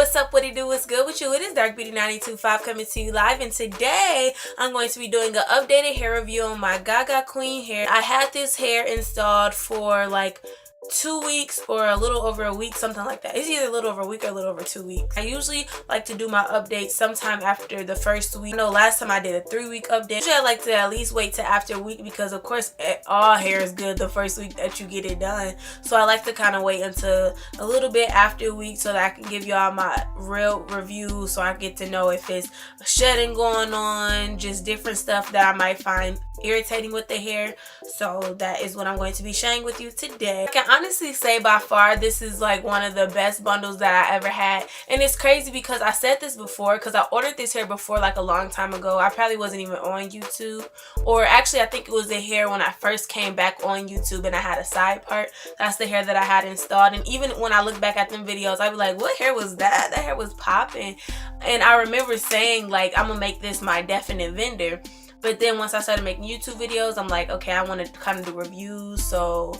what's up, what it do, what's good with you? It is Dark Beauty 925 coming to you live, and today I'm going to be doing an updated hair review on my GaGa Queen hair. I had this hair installed for like 2 weeks or a little over a week, something like that. It's either a little over a week or a little over 2 weeks. I usually like to do my updates sometime after the first week. I know last time I did a 3-week update. Usually I like to at least wait till after a week because of course all hair is good the first week that you get it done. So I like to kind of wait until a little bit after a week so that I can give y'all my real review, so I get to know if it's shedding going on, just different stuff that I might find irritating with the hair. So that is what I'm going to be sharing with you today. I can honestly say by far this is like one of the best bundles that I ever had, and it's crazy because I said this before because I ordered this hair before like a long time ago. I probably wasn't even on YouTube, or actually I think it was the hair when I first came back on YouTube and I had a side part. That's the hair that I had installed, and even when I look back at them videos I'd be like, what hair was that? That hair was popping. And I remember saying like, I'm gonna make this my definite vendor. But then once I started making YouTube videos, I'm like, okay, I want to kind of do reviews. So,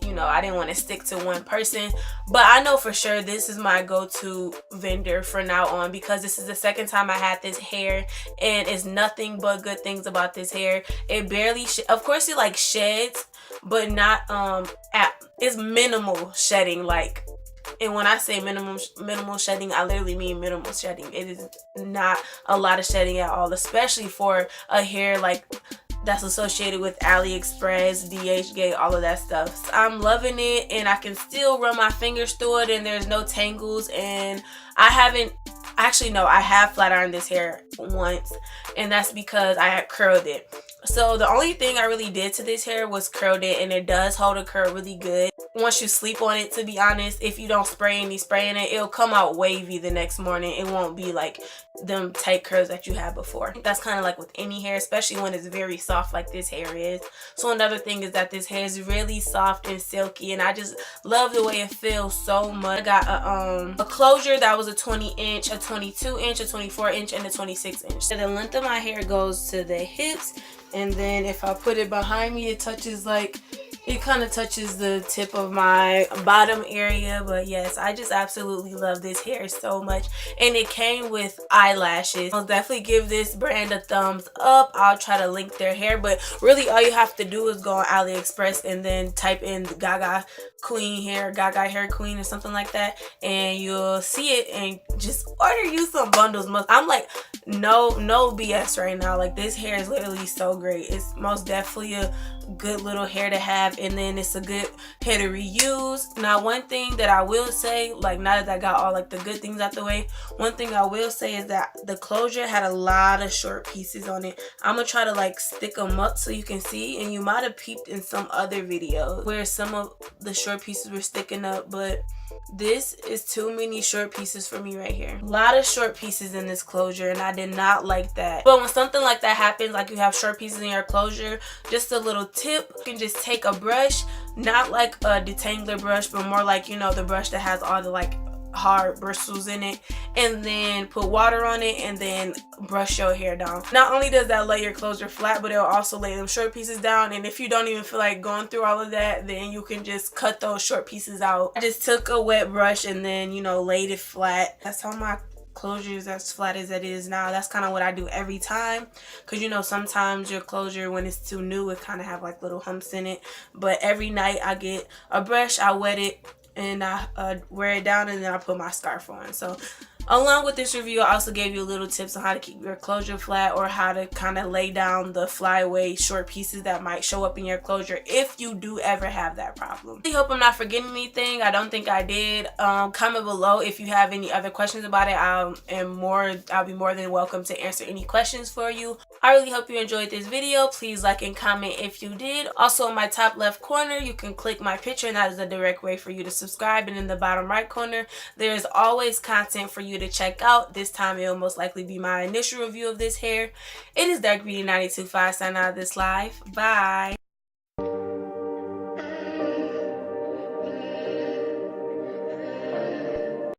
you know, I didn't want to stick to one person. But I know for sure this is my go-to vendor from now on, because this is the second time I had this hair and it's nothing but good things about this hair. It barely, of course it like sheds, but not, it's minimal shedding, like. And when I say minimal shedding, I literally mean minimal shedding. It is not a lot of shedding at all, especially for a hair like that's associated with AliExpress, DHgate, all of that stuff. So I'm loving it, and I can still run my fingers through it and there's no tangles. And I have flat ironed this hair once, and that's because I had curled it. So the only thing I really did to this hair was curled it, and it does hold a curl really good. Once you sleep on it, to be honest, if you don't spray any spray in it, it'll come out wavy the next morning. It won't be like them tight curls that you had before. That's kind of like with any hair, especially when it's very soft like this hair is. So another thing is that this hair is really soft and silky, and I just love the way it feels so much. I got a closure that was a 20-inch, a 22-inch, a 24-inch, and a 26-inch. So the length of my hair goes to the hips, and then if I put it behind me, it touches like, it kind of touches the tip of my bottom area. But yes, I just absolutely love this hair so much, and it came with eyelashes. I'll definitely give this brand a thumbs up. I'll try to link their hair, but really all you have to do is go on AliExpress and then type in GaGa Queen hair, GaGa hair queen or something like that, and you'll see it, and just order you some bundles. I'm like, no BS right now. Like, this hair is literally so great. It's most definitely a good little hair to have, and then it's a good hair to reuse. Now, one thing that I will say, like, now that I got all like the good things out the way, one thing I will say is that the closure had a lot of short pieces on it. I'm gonna try to like stick them up so you can see, and you might have peeped in some other videos where some of the short pieces were sticking up, but this is too many short pieces for me right here. A lot of short pieces in this closure, and I did not like that. But when something like that happens, like you have short pieces in your closure, just a little tip, you can just take a brush, not like a detangler brush, but more like, you know, the brush that has all the like hard bristles in it, and then put water on it and then brush your hair down. Not only does that lay your closure flat, but it'll also lay them short pieces down. And if you don't even feel like going through all of that, then you can just cut those short pieces out. I just took a wet brush and then, you know, laid it flat. That's how my closure is as flat as it is now. That's kind of what I do every time, because you know sometimes your closure, when it's too new, it kind of have like little humps in it. But every night I get a brush, I wet it, and I wear it down, and then I put my scarf on. So along with this review, I also gave you little tips on how to keep your closure flat, or how to kind of lay down the flyaway short pieces that might show up in your closure if you do ever have that problem. I hope I'm not forgetting anything. I don't think I did. Comment below if you have any other questions about it. I'll be more than welcome to answer any questions for you. I really hope you enjoyed this video. Please like and comment if you did. Also, in my top left corner, you can click my picture, and that is a direct way for you to subscribe. And in the bottom right corner, there's always content for you to check out. This time it will most likely be my initial review of this hair. It is Dark Beauty 925 signing out of this live. Bye.